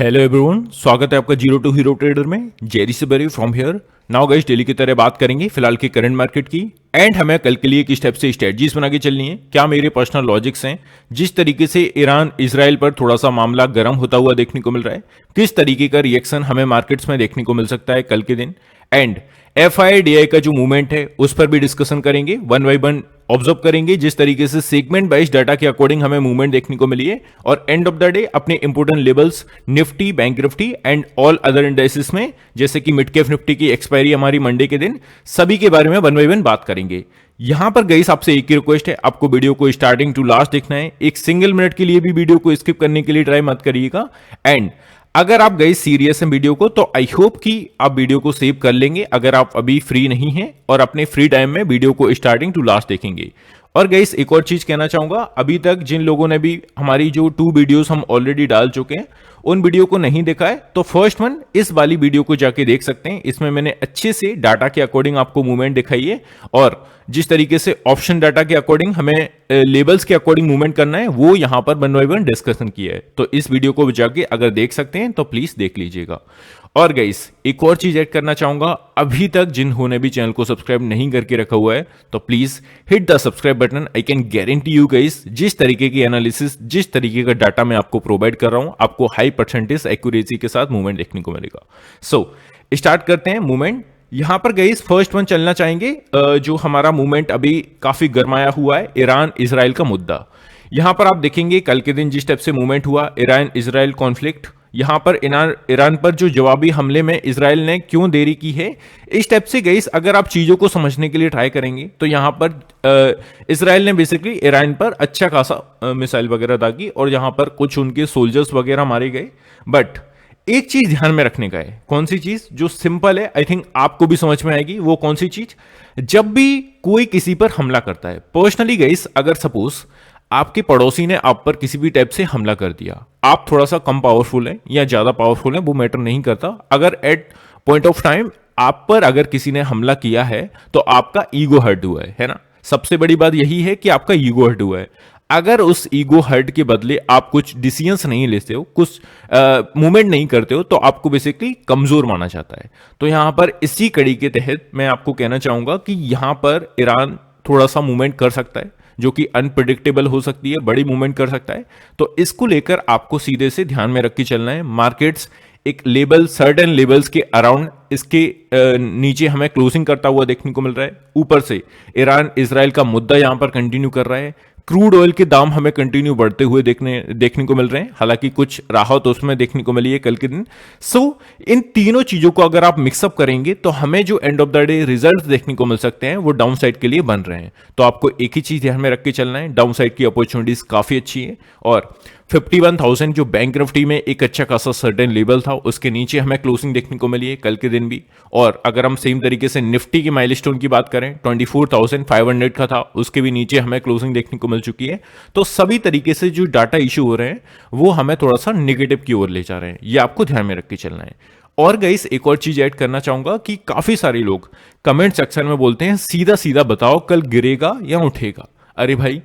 Hello everyone, स्वागत है आपका जीरो टू हीरो ट्रेडर में। जेरी सिबरी from here. Now guys, daily की तरह बात करेंगे फिलहाल के करंट मार्केट की एंड हमें कल के लिए किस टाइप से स्ट्रेटजीज बना के चलनी है, क्या मेरे पर्सनल लॉजिक्स हैं, जिस तरीके से ईरान इजराइल पर थोड़ा सा मामला गर्म होता हुआ देखने को मिल रहा है, किस तरीके का रिएक्शन हमें मार्केट्स में देखने को मिल सकता है कल के दिन, एंड FIDI का जो मूवमेंट है उस पर भी डिस्कशन करेंगे। वन बाई वन ऑब्जर्व करेंगे जिस तरीके से सेगमेंट वाइज डाटा के अकॉर्डिंग हमें मूवमेंट देखने को मिली है, और एंड ऑफ द डे अपने important levels Nifty, bank Nifty and all other indexes में, जैसे कि मिड कैप निफ्टी की एक्सपायरी हमारी मंडे के दिन, सभी के बारे में वन बाई वन बात करेंगे। यहां पर गाइस आपसे एक ही रिक्वेस्ट है, आपको वीडियो को स्टार्टिंग टू लास्ट देखना है। एक सिंगल मिनट के लिए भी वीडियो को स्किप करने के लिए ट्राई मत करिएगा। एंड अगर आप गए सीरियस हैं वीडियो को, तो आई होप कि आप वीडियो को सेव कर लेंगे अगर आप अभी फ्री नहीं हैं और अपने फ्री टाइम में वीडियो को स्टार्टिंग टू लास्ट देखेंगे। और गाइस एक और चीज कहना चाहूंगा, अभी तक जिन लोगों ने भी हमारी जो 2 वीडियोस हम ऑलरेडी डाल चुके हैं उन वीडियो को नहीं देखा है, तो फर्स्ट वन इस वाली वीडियो को जाके देख सकते हैं। इसमें मैंने अच्छे से डाटा के अकॉर्डिंग आपको मूवमेंट दिखाई है, और जिस तरीके से ऑप्शन डाटा के अकॉर्डिंग हमें लेवल्स के अकॉर्डिंग मूवमेंट करना है वो यहां पर वन बाई वन डिस्कशन किया है। तो इस वीडियो को जाके अगर देख सकते हैं तो प्लीज देख लीजिएगा। और गाइस एक और चीज ऐड करना चाहूंगा, अभी तक जिन्होंने भी चैनल को सब्सक्राइब नहीं करके रखा हुआ है तो please hit the subscribe button. I can guarantee you guys, जिस तरीके की एनालिसिस, जिस तरीके का डाटा मैं आपको प्रोवाइड कर रहा हूं, आपको हाई परसेंटेज एक्यूरेसी के साथ मूवमेंट देखने को मिलेगा। सो स्टार्ट करते हैं मूवमेंट। यहां पर गाइस फर्स्ट वन चलना चाहेंगे, जो हमारा मूवमेंट अभी काफी गरमाया हुआ है, ईरान इजराइल का मुद्दा। यहां पर आप देखेंगे कल के दिन जिस टाइप से मूवमेंट हुआ, ईरान इजराइल कॉन्फ्लिक्ट, यहां पर ईरान पर जो जवाबी हमले में इजराइल ने क्यों देरी की है, इस टाइप से गाइस अगर आप चीजों को समझने के लिए ट्राई करेंगे तो यहां पर इजराइल ने बेसिकली ईरान पर अच्छा खासा मिसाइल वगैरह दागी और यहां पर कुछ उनके सोल्जर्स वगैरह मारे गए। बट एक चीज ध्यान में रखने का है, कौन सी चीज, जो सिंपल है, आई थिंक आपको भी समझ में आएगी। वो कौन सी चीज, जब भी कोई किसी पर हमला करता है, पर्सनली गाइस अगर सपोज आपके पड़ोसी ने आप पर किसी भी टाइप से हमला कर दिया, आप थोड़ा सा कम पावरफुल हैं या ज्यादा पावरफुल हैं वो मैटर नहीं करता, अगर एट पॉइंट ऑफ टाइम आप पर अगर किसी ने हमला किया है तो आपका ईगो हर्ट हुआ है ना। सबसे बड़ी बात यही है कि आपका ईगो हर्ट हुआ है। अगर उस ईगो हर्ट के बदले आप कुछ डिसीजंस नहीं लेते हो, कुछ मूवमेंट नहीं करते हो, तो आपको बेसिकली कमजोर माना जाता है। तो यहां पर इसी कड़ी के तहत मैं आपको कहना चाहूंगा कि यहां पर ईरान थोड़ा सा मूवमेंट कर सकता है, जो कि अनप्रिडिक्टेबल हो सकती है, बड़ी मूवमेंट कर सकता है। तो इसको लेकर आपको सीधे से ध्यान में रख के चलना है। मार्केट्स एक लेवल, सर्टेन लेवल्स के अराउंड, इसके नीचे हमें क्लोजिंग करता हुआ देखने को मिल रहा है। ऊपर से ईरान इजराइल का मुद्दा यहां पर कंटिन्यू कर रहा है। क्रूड ऑयल के दाम हमें कंटिन्यू बढ़ते हुए देखने को मिल रहे हैं, हालांकि कुछ राहत उसमें देखने को मिली है कल के दिन। सो इन तीनों चीजों को अगर आप मिक्सअप करेंगे तो हमें जो and of the day result देखने को मिल सकते हैं वो डाउन साइड के लिए बन रहे हैं। तो आपको एक ही चीज ध्यान में रख के चलना है, डाउन साइड की अपॉर्चुनिटीज काफी अच्छी है, और 51,000 जो बैंक निफ्टी में एक अच्छा खासा सर्टेन लेवल था, उसके नीचे हमें क्लोजिंग देखने को मिली है कल के दिन भी। और अगर हम सेम तरीके से निफ्टी की माइलस्टोन की बात करें, 24,500 का था, उसके भी नीचे हमें क्लोजिंग देखने को मिल चुकी है। तो सभी तरीके से जो डाटा इशू हो रहे हैं वो हमें थोड़ा सा निगेटिव की ओर ले जा रहे हैं, ये आपको ध्यान में रख के चलना है। और गाइस एक और चीज ऐड करना चाहूंगा कि काफी सारे लोग कमेंट सेक्शन में बोलते हैं सीधा सीधा बताओ कल गिरेगा या उठेगा। अरे भाई,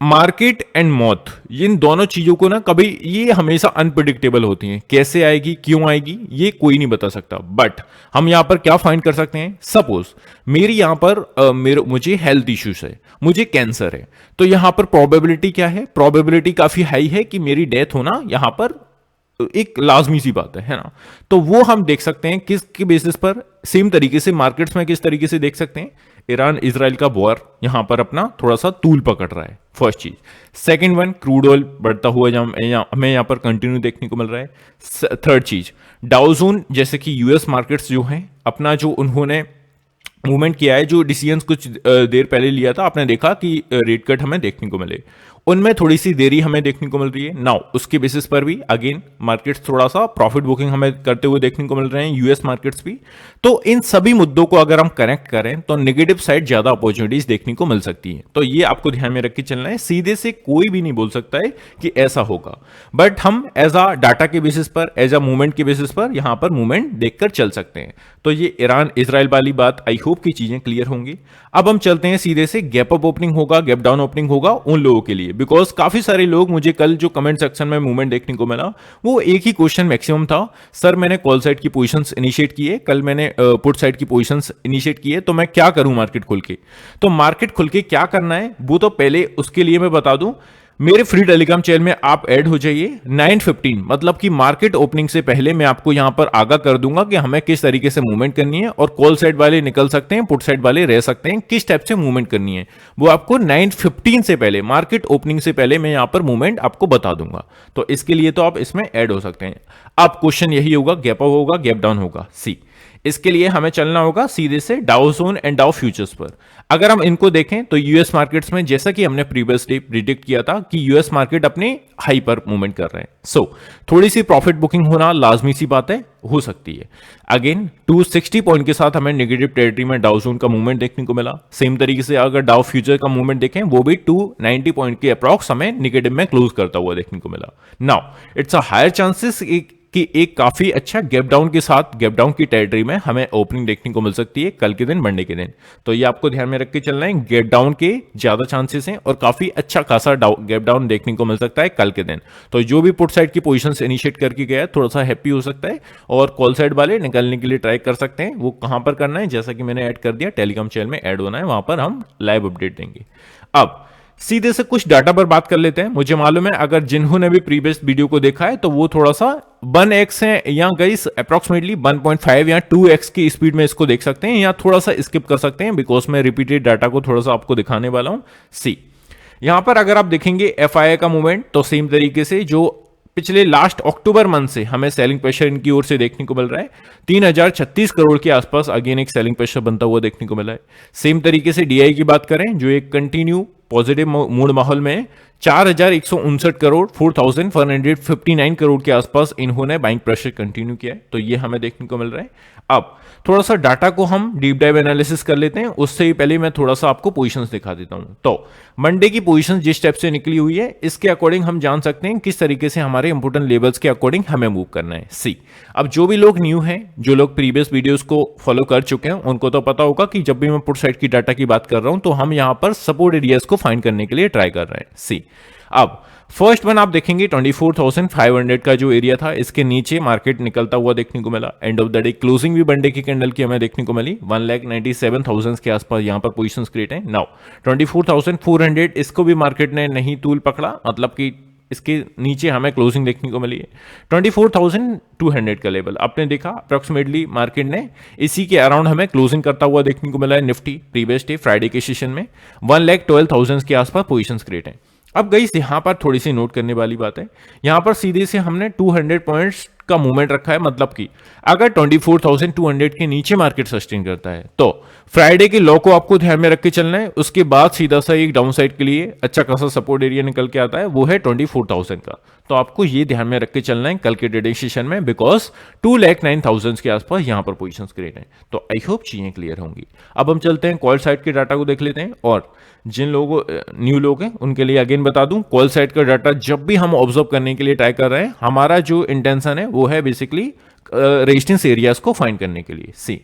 मार्केट एंड मौत, इन दोनों चीजों को ना कभी, ये हमेशा अनप्रिडिक्टेबल होती हैं, कैसे आएगी, क्यों आएगी, ये कोई नहीं बता सकता। बट हम यहां पर क्या फाइंड कर सकते हैं, सपोज मेरी यहां पर मुझे हेल्थ इश्यूज है, मुझे कैंसर है, तो यहां पर प्रोबेबिलिटी क्या है, प्रोबेबिलिटी काफी हाई है कि मेरी डेथ होना यहां पर एक लाजमी सी बात है ना। तो वो हम देख सकते हैं किसके बेसिस पर, सेम तरीके से मार्केट्स में किस तरीके से देख सकते हैं, ईरान इजराइल का वॉर यहां पर अपना थोड़ा सा तूल पकड़ रहा है, फर्स्ट चीज। सेकंड वन, क्रूड ऑयल बढ़ता हुआ हमें यहां पर कंटिन्यू देखने को मिल रहा है। थर्ड चीज, डाउजोन जैसे कि यूएस मार्केट्स जो हैं, अपना जो उन्होंने मूवमेंट किया है, जो डिसीजंस कुछ देर पहले लिया था, आपने देखा कि रेट कट हमें देखने को मिले, उनमें थोड़ी सी देरी हमें देखने को मिल रही है। नाउ उसके बेसिस पर भी अगेन मार्केट्स थोड़ा सा प्रॉफिट बुकिंग हमें करते हुए देखने को मिल रहे हैं, यूएस मार्केट्स भी। तो इन सभी मुद्दों को अगर हम कनेक्ट करें तो नेगेटिव साइड ज्यादा अपॉर्चुनिटीज देखने को मिल सकती है। तो ये आपको ध्यान में रख के चलना है। सीधे से कोई भी नहीं बोल सकता है कि ऐसा होगा, बट हम एज अ डाटा के बेसिस पर, एज अ मूवमेंट के बेसिस पर यहां पर मूवमेंट देखकर चल सकते हैं। तो ये ईरान इजराइल वाली बात, आई होप की चीजें क्लियर होंगी। अब हम चलते हैं सीधे से, गैप अप ओपनिंग होगा, गैप डाउन ओपनिंग होगा उन लोगों के लिए, बिकॉज काफी सारे लोग, मुझे कल जो कमेंट सेक्शन में मूवमेंट देखने को मिला वो एक ही क्वेश्चन मैक्सिमम था, सर मैंने कॉल साइड की पोजीशंस इनिशिएट की है, कल मैंने पुट साइड की पोजीशंस इनिशिएट की है, तो मैं क्या करूं मार्केट खुल के। तो मार्केट खुल के क्या करना है वो तो पहले उसके लिए मैं बता दूं, मेरे फ्री टेलीग्राम चैनल में आप ऐड हो जाइए 9:15, मतलब कि मार्केट ओपनिंग से पहले मैं आपको यहां पर आगाह कर दूंगा कि हमें किस तरीके से मूवमेंट करनी है, और कॉल साइड वाले निकल सकते हैं, पुट साइड वाले रह सकते हैं, किस टाइप से मूवमेंट करनी है वो आपको 9:15 से पहले, मार्केट ओपनिंग से पहले मैं यहां पर मूवमेंट आपको बता दूंगा। तो इसके लिए तो आप इसमें ऐड हो सकते हैं। अब क्वेश्चन यही होगा, गैप अप होगा, गैप डाउन होगा, सी। इसके लिए हमें चलना होगा सीधे से डाउ जोन एंड डाउ फ्यूचर्स पर। अगर हम इनको देखें तो यूएस मार्केट्स में, जैसा कि हमने प्रीवियस डे प्रिडिक्ट किया था कि यूएस मार्केट अपने हाई पर मूवमेंट कर रहे हैं, सो थोड़ी सी प्रॉफिट बुकिंग होना लाजमी सी बात है, हो सकती है। अगेन 260 पॉइंट के साथ हमें नेगेटिव टेरिटरी में डाउ जोन का मूवमेंट देखने को मिला। सेम तरीके से अगर डाउ फ्यूचर का मूवमेंट देखें वो भी 290 पॉइंट के अप्रॉक्स हमें नेगेटिव में क्लोज करता हुआ देखने को मिला। Now it's a higher chances कि एक काफी अच्छा गैप डाउन के साथ, गैप डाउन की टेरिटरी में हमें ओपनिंग देखने को मिल सकती है कल के दिन, मंडे के दिन। तो ये आपको ध्यान में रख के चलना है, गैप डाउन के ज्यादा चांसेस हैं और काफी अच्छा खासा गैप डाउन देखने को मिल सकता है कल के दिन। तो जो भी पुट साइड की पोजीशंस इनिशिएट करके गया है थोड़ा सा हैप्पी हो सकता है, और कॉल साइड वाले निकलने के लिए ट्राई कर सकते हैं। वो कहां पर करना है, जैसा कि मैंने ऐड कर दिया, टेलीग्राम चैनल में ऐड होना है, वहां पर हम लाइव अपडेट देंगे। अब सीधे से कुछ डाटा पर बात कर लेते हैं। मुझे मालूम है अगर जिन्होंने भी प्रीवियस वीडियो को देखा है तो वो थोड़ा सा 1x है या गाइस अप्रोक्सीमेटली 1.5 या 2x की स्पीड में इसको देख सकते हैं, या थोड़ा सा स्किप कर सकते हैं, बिकॉज मैं रिपीटेड डाटा को थोड़ा सा आपको दिखाने वाला हूं। सी, यहां पर अगर आप देखेंगे एफआईआई का मूवमेंट, तो सेम तरीके से जो पिछले लास्ट अक्टूबर मंथ से हमें सेलिंग प्रेशर इनकी ओर से देखने को मिल रहा है, 3036 करोड़ के आसपास अगेन एक सेलिंग प्रेशर बनता हुआ देखने को मिला है। सेम तरीके से डीआई की बात करें, जो एक कंटिन्यू पॉजिटिव मूड माहौल में 4159 करोड़, 4159 करोड़ के आसपास इन्होंने बाइंग प्रेशर कंटिन्यू किया है, तो ये हमें देखने को मिल रहा है। अब थोड़ा सा डाटा को हम डीप डाइव एनालिसिस कर लेते हैं, उससे ही पहले मैं थोड़ा सा आपको पोजीशंस दिखा देता हूं। तो मंडे की पोजीशंस जिस स्टेप से निकली हुई है, इसके अकॉर्डिंग हम जान सकते हैं किस तरीके से हमारे इंपोर्टेंट लेवल्स के अकॉर्डिंग हमें मूव करना है। सी, अब जो भी लोग न्यू हैं, जो लोग प्रीवियस वीडियोस को फॉलो कर चुके हैं, उनको तो पता होगा कि जब भी मैं पुट साइड की डाटा की बात कर रहा हूं तो हम यहां पर सपोर्ट एरियाज को फाइंड करने के लिए ट्राई कर रहे हैं। सी, अब फर्स्ट वन आप देखेंगे 24,500 का जो एरिया था, इसके नीचे मार्केट निकलता हुआ देखने को मिला। And of the day closing भी मंडे की कैंडल की हमें देखने को मिली, 1,97,000 के आसपास यहां पर पोजीशंस क्रिएट है। नाउ 24,400 इसको भी मार्केट ने नहीं तूल पकड़ा, मतलब कि इसके नीचे हमें क्लोजिंग देखने को मिली है। 24,200 का लेवल आपने देखा, अप्रोक्सीमेटली मार्केट ने इसी के अराउंड हमें क्लोजिंग करता हुआ देखने को मिला है। निफ्टी प्रीवियस डे फ्राइडे के सेशन में 1,12,000 के आसपास पोजीशंस क्रिएट है। अब गाइस यहां पर थोड़ी सी नोट करने वाली बात है, यहां पर सीधे से हमने 200 पॉइंट्स का मूवमेंट रखा है, मतलब कि अगर 24,200 के नीचे मार्केट सस्टेन करता है तो फ्राइडे के लो को आपको ध्यान में रख के चलना है। उसके बाद सीधा सा एक डाउन साइड के लिए अच्छा खासा सपोर्ट एरिया निकल के आता है, वो है 24,000 का। तो आपको ये ध्यान में रख के चलना है कल के ट्रेडिंग सेशन में, बिकॉज 2,09,000 के आसपास यहां पर पोजीशंस क्रिएट हैं। तो आई होप चीजें क्लियर होंगी। अब हम चलते हैं कॉल साइड के डाटा को देख लेते हैं, और जिन लोगों न्यू लोग हैं उनके लिए अगेन बता दूं, कॉल साइड का डाटा जब भी हम ऑब्जर्व करने के लिए ट्राई कर रहे हैं, हमारा जो इंटेंशन है वो है बेसिकली रेजिस्टेंस एरियाज को फाइंड करने के लिए। सी,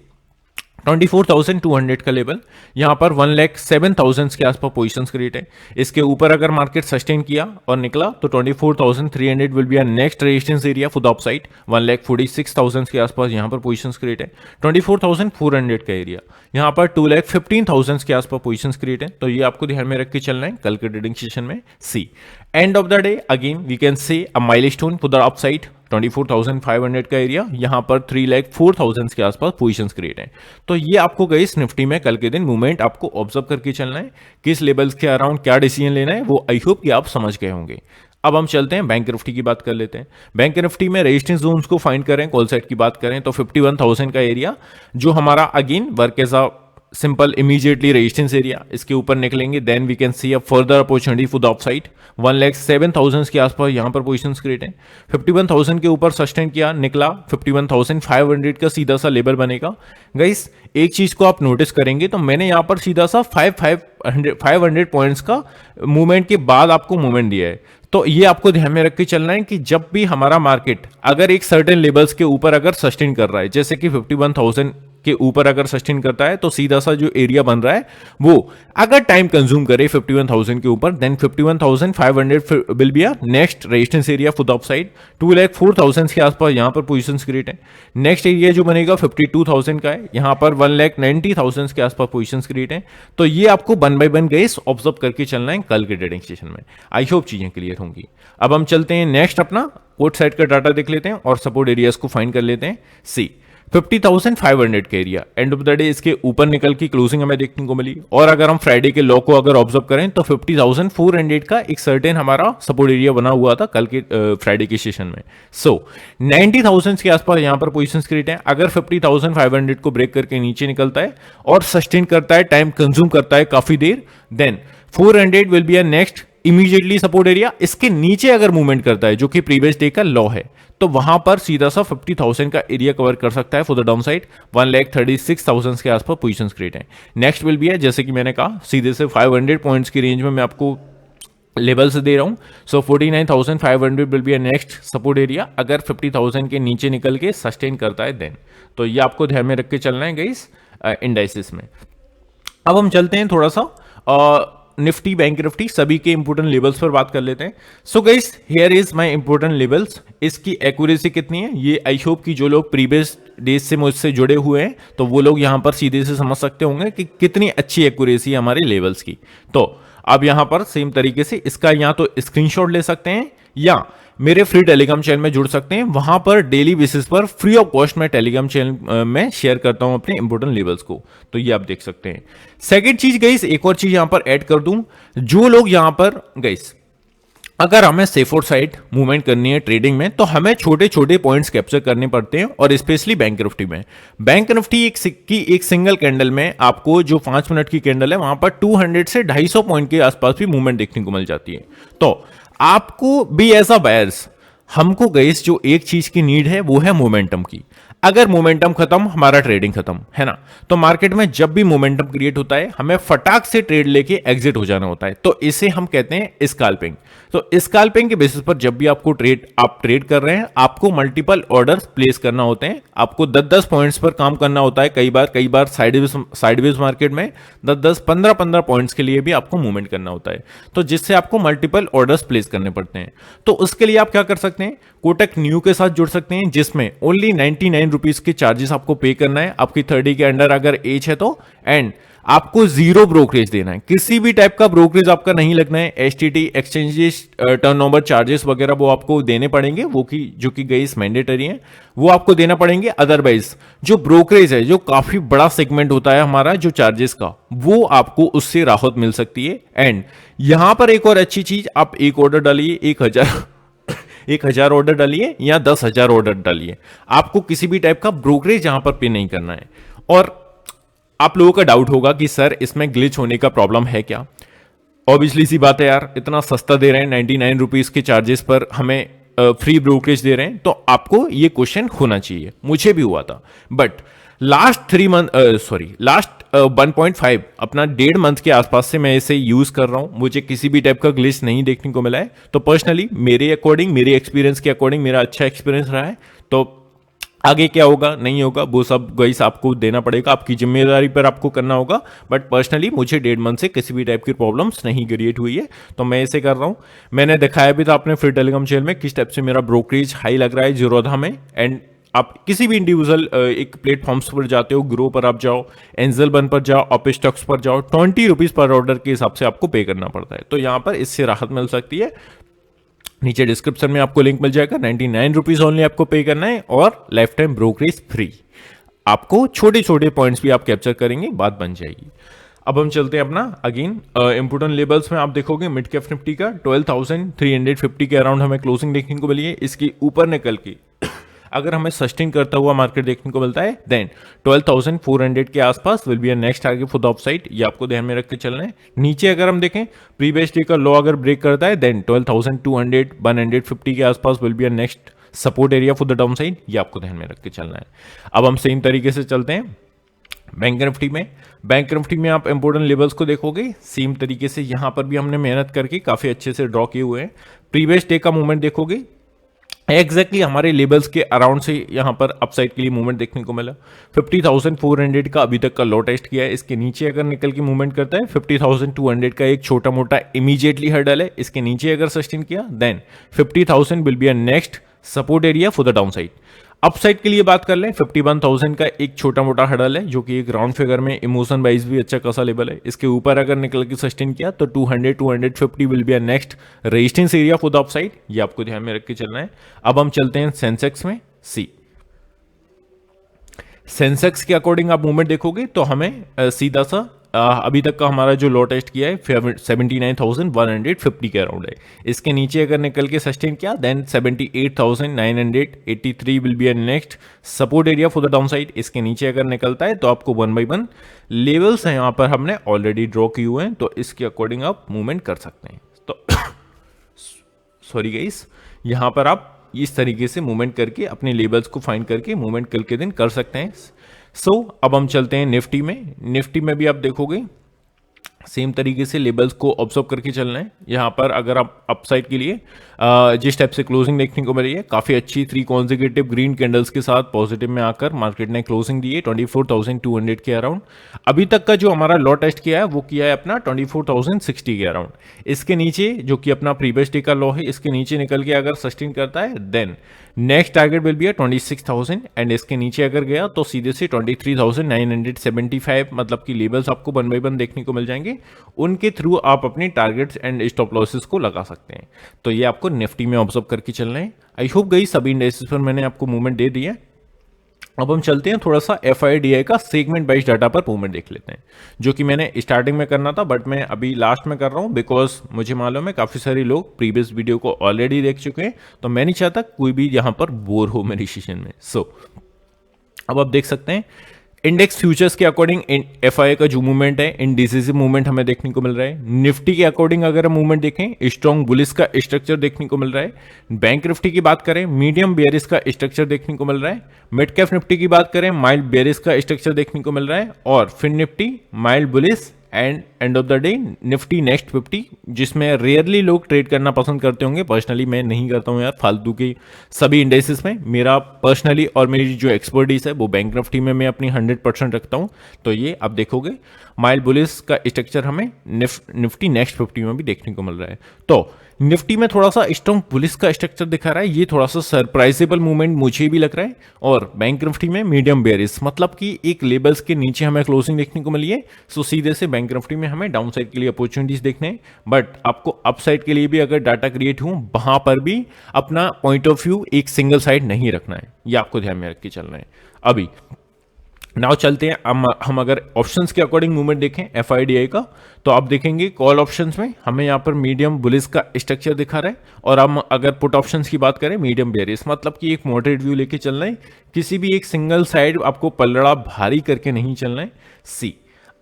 24,200 का लेवल, यहां पर 1,07,000 के आसपास पोजीशंस क्रिएट है। इसके ऊपर अगर मार्केट सस्टेन किया और निकला तो 24,300 will be our next resistance area for the upside. 1,46,000 के आसपास यहां पर पोजीशंस क्रिएट है। 24,400 का एरिया, यहां पर 2,15,000 के आसपास पोजीशंस क्रिएट है। तो ये आपको ध्यान में रख के चलना है कल के ट्रेडिंग सेशन में। See, end of the day again we can say a milestone for the upside, 24,500 का एरिया, यहां पर 3,04,000 के आसपास पोजीशंस क्रिएट हैं। तो ये आपको गाइस निफ्टी में कल के दिन मूवमेंट आपको ऑब्जर्व करके चलना है, किस लेवल्स के अराउंड क्या डिसीजन लेना है वो आई होप कि आप समझ गए होंगे। अब हम चलते हैं बैंक निफ्टी की बात कर लेते हैं। बैंक निफ्टी में रेजिस्टेंस जोन्स को फाइंड करें, कॉल साइड की बात करें तो 51,000 का एरिया जो हमारा again work as a simple immediately resistance area, इसके ऊपर निकलेंगे then we can see a further opportunity for the upside. 1,07,000 के आसपास यहां पर पोजीशंस क्रिएट है। 51,000 के ऊपर सस्टेन किया, निकला 51,500 का सीधा सा लेवल बनेगा। गाइस एक चीज को आप नोटिस करेंगे तो मैंने यहां पर सीधा सा 500 पॉइंट्स का मूवमेंट के बाद आपको मूवमेंट दिया है। तो ये आपको ध्यान में रख के चलना है कि जब भी हमारा मार्केट अगर एक सर्टेन लेवल्स के ऊपर अगर सस्टेन कर रहा है, जैसे कि के ऊपर अगर सस्टेन करता है तो सीधा सा जो एरिया बन रहा है वो अगर टाइम कंज्यूम करे 51,000 के ऊपर, then 51,500 will be a next resistance area for the upside. 2,04,000 के आसपास यहां पर पोजीशंस क्रिएट है। नेक्स्ट एरिया जो बनेगा 52,000 का है, यहां पर 1,90,000 के आसपास पोजीशंस क्रिएट है। तो ये आपको 1 बाय 1 गाइस ऑब्जर्व करके चलना है कल के ट्रेडिंग सेशन में। आई होप चीजें क्लियर होंगी। अब हम चलते हैं नेक्स्ट अपना पोर्ट साइड का डाटा देख लेते हैं और सपोर्ट एरियाज को फाइंड कर लेते हैं। सी 50,500 का area and of the day इसके ऊपर निकल की क्लोजिंग हमें देखने को मिली। और अगर हम फ्राइडे के लो को अगर ऑब्जर्व करें तो 50,400 का एक सर्टेन हमारा सपोर्ट एरिया बना हुआ था कल के फ्राइडे के सेशन में। सो 90,000 के आसपास यहां पर पोजीशंस क्रिएट है। अगर 50,500 को ब्रेक करके नीचे निकलता है और सस्टेन करता है, टाइम कंज्यूम करता है काफी देर, then 400 will be a next immediately support area. इसके नीचे अगर मूवमेंट करता है जो कि प्रीवियस डे का लॉ है तो वहां पर सीधा सा 50,000 का एरिया कवर कर सकता है फॉर द डाउन साइड। 1,36,000 के आसपास पोजीशंस क्रिएट है। नेक्स्ट विल बी है जैसे कि मैंने कहा सीधे से 500 पॉइंट्स की रेंज में मैं आपको लेवल से दे रहा हूं। सो 49,500 will be a next support area अगर 50,000 के नीचे निकल के सस्टेन करता है देन। तो ये आपको ध्यान में रख के चलना है गाइस इंडाइसिस में। अब हम चलते हैं थोड़ा सा निफ्टी बैंक निफ्टी सभी के इंपोर्टेंट लेवल्स पर बात कर लेते हैं। So guys here is my important levels. इसकी एक्यूरेसी कितनी है ये आई होप कि जो लोग प्रीवियस डेज से मुझसे जुड़े हुए हैं तो वो लोग यहां पर सीधे से समझ सकते होंगे कि कितनी अच्छी एक्यूरेसी है हमारे लेवल्स की। तो अब यहां पर सेम तरीके से इसका या तो स्क्रीनशॉट ले सकते हैं या मेरे फ्री टेलीग्राम चैनल में जुड़ सकते हैं। वहां पर डेली बेसिस पर फ्री ऑफ कॉस्ट में टेलीग्राम चैनल में शेयर करता हूं अपने इंपोर्टेंट लेवल्स को। तो ये आप देख सकते हैं। सेकंड चीज गाइस, एक और चीज यहां पर ऐड कर दूं, जो लोग यहां पर गाइस अगर हमें सेफ और साइड मूवमेंट करनी है ट्रेडिंग में तो हमें छोटे छोटे पॉइंट्स कैप्चर करने पड़ते हैं और स्पेशली बैंक निफ्टी में। बैंक निफ्टी एक सिंगल कैंडल में आपको जो 5 मिनट की कैंडल है वहां पर 200 से 250 पॉइंट के आसपास भी मूवमेंट देखने को मिल जाती है। तो आपको भी एज अ बायर्स हमको गाइस जो एक चीज की नीड है वो है मोमेंटम की। अगर मोमेंटम खत्म हमारा ट्रेडिंग खत्म है ना। तो मार्केट में जब भी मोमेंटम क्रिएट होता है हमें फटाक से ट्रेड लेके एग्जिट हो जाना होता है। तो इसे हम कहते हैं स्कैल्पिंग। तो स्कैल्पिंग के बेसिस पर जब भी आपको आप ट्रेड कर रहे हैं आपको मल्टीपल ऑर्डर्स प्लेस करना होते हैं। आपको 10-10 पॉइंट्स पर काम करना होता है। कई बार साइडवेज मार्केट में 10-10 15-15 पॉइंट्स के लिए भी आपको मूवमेंट करना होता है। तो जिससे आपको मल्टीपल ऑर्डर्स प्लेस करने पड़ते हैं। तो उसके लिए आप क्या कर सकते हैं, कोटक न्यू के साथ जुड़ सकते हैं जिसमें ओनली 99 रुपीज के चार्जेस आपको पे करना है आपकी 30 के अंडर अगर एज है तो, एंड आपको 0 ब्रोकरेज देना है। किसी भी टाइप का ब्रोकरेज आपका नहीं लगना है। एसटीटी एक्सचेंजेस टर्नओवर चार्जेस वगैरह वो आपको देने पड़ेंगे, वो की जो कि गाइस मैंडेटरी हैं, वो आपको देना पड़ेंगे। अदरवाइज जो ब्रोकरेज है जो काफी बड़ा सेगमेंट होता है हमारा जो चार्जेस का, वो आपको उससे राहत मिल सकती है। एंड यहां पर एक और अच्छी चीज, आप एक ऑर्डर डालिए 1,000 ऑर्डर डालिए या 10,000 ऑर्डर डालिए, आपको किसी भी टाइप का ब्रोकरेज यहां पर पे नहीं करना है। और आप लोगों का डाउट होगा कि सर इसमें ग्लिच होने का प्रॉब्लम है क्या। ऑब्वियसली सी बात है यार, इतना सस्ता दे रहे हैं 99 रुपीज के चार्जेस पर हमें फ्री ब्रोकरेज दे रहे हैं, तो आपको ये क्वेश्चन होना चाहिए। मुझे भी हुआ था, बट लास्ट 1.5 अपना 1.5 मंथ के आसपास से मैं इसे यूज कर रहा हूं, मुझे किसी भी टाइप का ग्लिच नहीं देखने को मिला है। तो पर्सनली मेरे अकॉर्डिंग, मेरे एक्सपीरियंस के अकॉर्डिंग मेरा अच्छा एक्सपीरियंस रहा है। तो आगे क्या होगा नहीं होगा वो सब गाइस आपको देना पड़ेगा, आपकी जिम्मेदारी पर आपको करना होगा। बट पर्सनली मुझे 1.5 मंथ से किसी भी टाइप की प्रॉब्लम्स नहीं क्रिएट हुई है, तो मैं इसे कर रहा हूं। मैंने दिखाया भी था अपने फ्री टेलीग्राम चैनल में किस टाइप से मेरा ब्रोकरेज हाई लग रहा है जीरोधा में। एंड आप किसी भी इंडिविजुअल एक प्लेटफॉर्म्स पर जाते हो, ग्रो पर आप जाओ, एंजल बन पर जाओ, ऑप स्टॉक्स पर जाओ, 20 रुपीज पर ऑर्डर के हिसाब से आपको पे करना पड़ता है। तो यहां पर इससे राहत मिल सकती है। नीचे डिस्क्रिप्शन में आपको लिंक मिल जाएगा, 99 रुपीज ओनली आपको पे करना है और लाइफ टाइम ब्रोकरेज फ्री। आपको छोटे छोटे पॉइंट्स भी आप कैप्चर करेंगे, बात बन जाएगी। अब हम चलते हैं अपना अगेन इंपोर्टेंट लेवल्स में। आप देखोगे मिड कैप निफ्टी का 12,350 के अराउंड हमें क्लोजिंग देखने को मिली है। इसके ऊपर निकल के अगर हमें सस्टेन करता हुआ मार्केट देखने को मिलता है देन 12,400 के आसपास will be a next target for the upside. ये आपको ध्यान में रख के चलना है। नीचे अगर हम देखें प्रीवियस डे का लो अगर ब्रेक करता है देन 12,200 150 के आसपास will be a next support area for the down side. ये आपको ध्यान में रख के चलना है। अब हम सेम तरीके से चलते हैं बैंक निफ्टी में। बैंक निफ्टी में आप इंपोर्टेंट लेवल्स को देखोगे सेम तरीके से यहां पर भी हमने मेहनत करके काफी अच्छे से ड्रॉ किए हुए हैं। प्रीवियस डे का मूवमेंट देखोगे एग्जैक्टली हमारे लेवल्स के अराउंड से यहाँ पर अपसाइड के लिए मूवमेंट देखने को मिला। 50,400 का अभी तक का लो टेस्ट किया है। इसके नीचे अगर निकल के मूवमेंट करता है 50,200 का एक छोटा मोटा इमीडिएटली हर्डल है। इसके नीचे अगर सस्टेन किया then 50,000 will be a next support area for the down side. Upside के लिए बात कर लें 51,000 का एक छोटा मोटा हर्डल है, जो कि एक राउंड फिगर में इमोशन वाइज भी अच्छा खासा लेवल है। इसके ऊपर अगर निकल के सस्टेन किया तो 200-250 will be a next resistance area for the upside. ये आपको ध्यान में रख के चलना है। अब हम चलते हैं सेंसेक्स में। सेंसेक्स के अकॉर्डिंग आप मूवमेंट देखोगे तो हमें सीधा सा अभी तक का हमारा जो लो टेस्ट किया है 79,150 के अराउंड है। इसके नीचे अगर निकल के सस्टेन किया then 78,983 will be a next support area for the down side. इसके नीचे अगर निकलता है तो आपको 1 बाय 1 लेवल्स हैं यहाँ पर हमने ऑलरेडी ड्रॉ किए हुए हैं, तो इसके अकॉर्डिंग आप मूवमेंट कर सकते हैं। तो सॉरी गाइस, यहाँ पर आप इस तरीके से मूवमेंट करके अपने लेवल्स को फाइंड करके मूवमेंट कल के दिन कर सकते हैं। अब हम चलते हैं निफ्टी में। निफ्टी में भी आप देखोगे सेम तरीके से लेवल्स को ऑब्जर्व करके चलना है। यहाँ पर अगर आप अपसाइड के लिए जिस टाइप से क्लोजिंग देखने को मिल रही है, काफ़ी अच्छी 3 कॉन्जिक्यूटिव ग्रीन कैंडल्स के साथ पॉजिटिव में आकर मार्केट ने क्लोजिंग दी है 24,200 के अराउंड। अभी तक का जो हमारा लो टेस्ट किया है वो किया है अपना 24,060 के अराउंड। इसके नीचे जो कि अपना प्रीवियस डे का लो है, इसके नीचे निकल के अगर सस्टेन करता है then next target will be 26,000 and इसके नीचे अगर गया तो सीधे से 23,975 मतलब कि लेवल्स आपको 1 बाय 1 देखने को मिल जाएंगे। उनके थ्रू आप अपनी टारगेट्स एंड स्टॉप लॉसेस को लगा सकते हैं। तो ये आपको निफ्टी में ऑब्जर्व करके चलना है। आई होप गई सभी इंडेक्सेस पर मैंने आपको मूवमेंट दे दिया। अब हम चलते हैं थोड़ा सा FIDI का सेगमेंट वाइज डाटा पर मूवमेंट देख लेते हैं, जो कि मैंने स्टार्टिंग में करना था बट मैं अभी लास्ट में कर रहा हूं बिकॉज मुझे मालूम है काफ़ी सारे लोग प्रीवियस वीडियो को ऑलरेडी देख चुके हैं, तो मैं नहीं चाहता कोई भी यहां पर बोर हो मेरी सेशन में। अब आप देख सकते हैं इंडेक्स फ्यूचर्स के अकॉर्डिंग FII का जो मूवमेंट है इंडिसिसिव मूवमेंट हमें देखने को मिल रहा है। निफ्टी के अकॉर्डिंग अगर हम मूवमेंट देखें स्ट्रॉन्ग बुलिस का स्ट्रक्चर देखने को मिल रहा है। बैंक निफ्टी की बात करें मीडियम बेयरिश का स्ट्रक्चर देखने को मिल रहा है। मिड कैप निफ्टी की बात करें माइल्ड बेयरिश का स्ट्रक्चर देखने को मिल रहा है। और fin Nifty mild bullish and end of the day Nifty next 50, जिसमें रेयरली लोग ट्रेड करना पसंद करते होंगे। पर्सनली मैं नहीं करता हूं यार फालतू की सभी इंडेक्सेस में। मेरा पर्सनली और मेरी जो एक्सपर्टीज है वो बैंक निफ्टी में मैं अपनी 100% रखता हूं। तो ये आप देखोगे माइल्ड बुलिस का स्ट्रक्चर हमें निफ्टी नेक्स्ट 50 में भी देखने को मिल रहा है। तो निफ्टी में थोड़ा सा स्ट्रॉन्ग पुलिस का स्ट्रक्चर दिखा रहा है, ये थोड़ा सा सरप्राइजेबल मूवमेंट मुझे भी लग रहा है। और बैंक निफ्टी में मीडियम बेयरिश मतलब कि एक लेवल्स के नीचे हमें क्लोजिंग देखने को मिली है। सो सीधे से बैंक निफ्टी में हमें डाउन साइड के लिए अपॉर्चुनिटीज देखने हैं, बट आपको अप साइड के लिए भी अगर डाटा क्रिएट हो वहां पर भी अपना पॉइंट ऑफ व्यू एक सिंगल साइड नहीं रखना है, ये आपको ध्यान में रख के चलना है। अभी नाउ चलते हैं हम अगर ऑप्शंस के अकॉर्डिंग मूवमेंट देखें FIDI का, तो आप देखेंगे कॉल ऑप्शंस में हमें यहाँ पर मीडियम बुलिस का स्ट्रक्चर दिखा रहा है। और हम अगर पुट ऑप्शंस की बात करें मीडियम बेयरिश मतलब कि एक मॉडरेट व्यू लेके चलना है, किसी भी एक सिंगल साइड आपको पलड़ा भारी करके नहीं चलना है।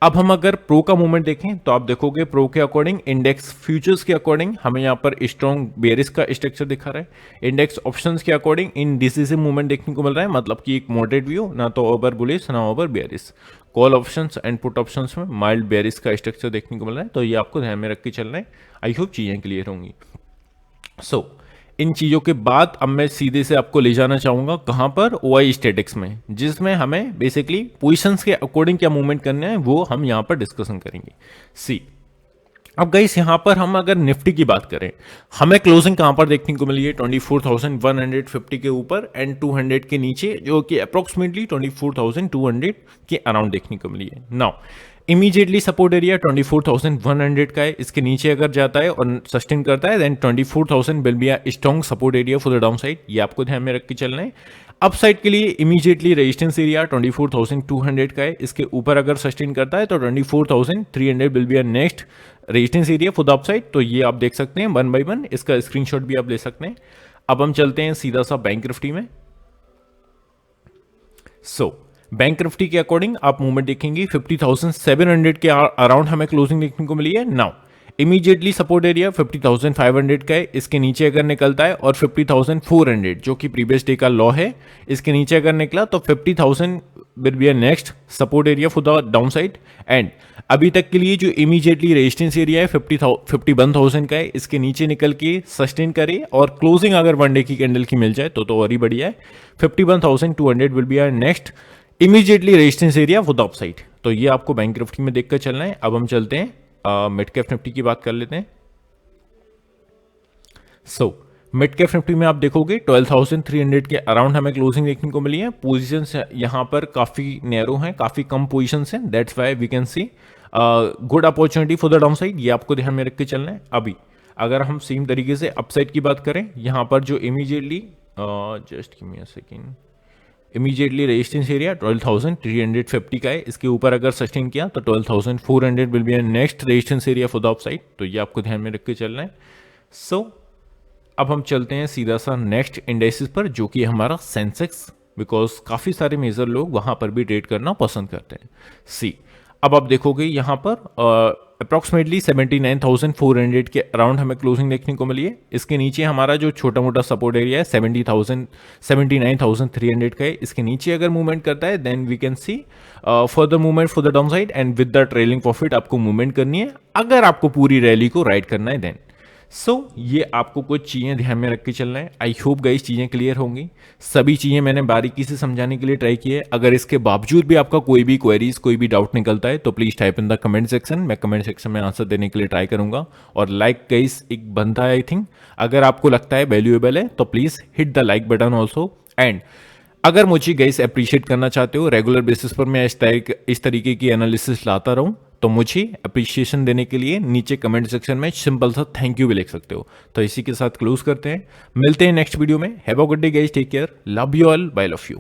अब हम अगर प्रो का मूवमेंट देखें तो आप देखोगे प्रो के अकॉर्डिंग इंडेक्स फ्यूचर्स के अकॉर्डिंग हमें यहाँ पर स्ट्रॉन्ग बेयरिश का स्ट्रक्चर दिखा रहा है। इंडेक्स ऑप्शंस के अकॉर्डिंग इन डिसिसिव मूवमेंट देखने को मिल रहा है, मतलब कि एक मॉडरेट व्यू, ना तो ओवर बुलिश ना over bearish. Call options and put options में माइल्ड बेयरिश का स्ट्रक्चर देखने को मिल रहा है, तो ये आपको ध्यान में रख के चलना है। आई होप चीजें क्लियर होंगी। इन चीज़ों के बाद अब मैं सीधे से आपको ले जाना चाहूँगा कहाँ पर OI स्टैटिक्स में, जिसमें हमें बेसिकली पोजीशंस के अकॉर्डिंग क्या मूवमेंट करना है वो हम यहाँ पर डिस्कशन करेंगे। अब गाइस यहाँ पर हम अगर निफ्टी की बात करें, हमें क्लोजिंग कहाँ पर देखने को मिली है 24,150 के ऊपर एंड 200 के नीचे, जो कि अप्रोक्सीमेटली 24,200 के अराउंड देखने को मिली है। नाउ इमीडिएटली सपोर्ट एरिया 24,100 का है। इसके नीचे अगर जाता है और सस्टेन करता है then 24,000 will be a strong support area for the down side, ये आपको ध्यान में रख के चलना है। अप साइड के लिए इमीडिएटली रेजिस्टेंस एरिया 24,200 का है। इसके ऊपर अगर सस्टेन करता है तो 24,300 will be a next resistance area for the up side, तो ये आप देख सकते हैं 1 बाय 1, इसका स्क्रीनशॉट भी आप ले सकते हैं। अब हम चलते हैं सीधा सा बैंक निफ्टी में। बैंक निफ्टी के अकॉर्डिंग आप मूवमेंट देखेंगे 50,700 के अराउंड हमें क्लोजिंग देखने को मिली है। नाउ इमीडिएटली सपोर्ट एरिया 50,500 का है। इसके नीचे अगर निकलता है और 50,400 जो कि प्रीवियस डे का लो है, इसके नीचे अगर निकला तो 50,000 will be a next support area for the down side. And अभी तक के लिए जो इमीडिएटली रेजिस्टेंस एरिया है 51,000 का है, इसके नीचे निकल के सस्टेन करे और क्लोजिंग अगर वन डे की कैंडल की मिल जाए तो और ही बढ़िया है। 51,200 will be our next immediately resistance area for the upside. तो ये आपको बैंक निफ्टी में देखकर चलना है। अब हम चलते हैं मिड कैप निफ्टी की बात कर लेते हैं। मिड कैप निफ्टी में आप देखोगे 12,300 के अराउंड हमें क्लोजिंग देखने को मिली है। पोजीशंस यहाँ पर काफी नैरो हैं, काफी कम पोजीशंस हैं, that's why we can see good opportunity for the down side. ये आपको ध्यान में रख के चलना है। अभी अगर हम सेम तरीके से अपसाइड की बात करें, यहाँ पर जो immediately just give me a second, immediately resistance area 12,350 का है, इसके ऊपर अगर सस्टेन किया तो 12,400 will be next resistance area for the upside. तो ये आपको ध्यान में रख के चलना है। अब हम चलते हैं सीधा सा नेक्स्ट इंडेक्सेस पर, जो कि हमारा सेंसेक्स, बिकॉज काफ़ी सारे मेजर लोग वहाँ पर भी ट्रेड करना पसंद करते हैं। अब आप देखोगे यहाँ पर अप्रॉक्सीमेटली 79,400 के अराउंड हमें क्लोजिंग देखने को मिली है। इसके नीचे हमारा जो छोटा मोटा सपोर्ट एरिया है 79,300 का है, इसके नीचे अगर मूवमेंट करता है then we can see further movement for the down side and with the trailing profit आपको मूवमेंट करनी है अगर आपको पूरी रैली को राइड करना है देन। ये आपको कुछ चीज़ें ध्यान में रख के चलना है। आई होप गाइस चीज़ें क्लियर होंगी। सभी चीज़ें मैंने बारीकी से समझाने के लिए ट्राई की है। अगर इसके बावजूद भी आपका कोई भी क्वेरीज, कोई भी डाउट निकलता है तो please type in the comment section. मैं कमेंट सेक्शन में आंसर देने के लिए ट्राई करूंगा। और लाइक गाइस एक बनता है, आई थिंक अगर आपको लगता है वैल्यूएबल है तो please hit the like button also. And अगर मुझे गाइस अप्रिशिएट करना चाहते हो, रेगुलर बेसिस पर मैं इस तरीके की एनालिसिस लाता रहूं, तो मुझे अप्रिशिएशन देने के लिए नीचे कमेंट सेक्शन में सिंपल सा थैंक यू भी लिख सकते हो। तो इसी के साथ क्लोज करते हैं, मिलते हैं नेक्स्ट वीडियो में। Have a good day guys, take care, love you all, bye love you.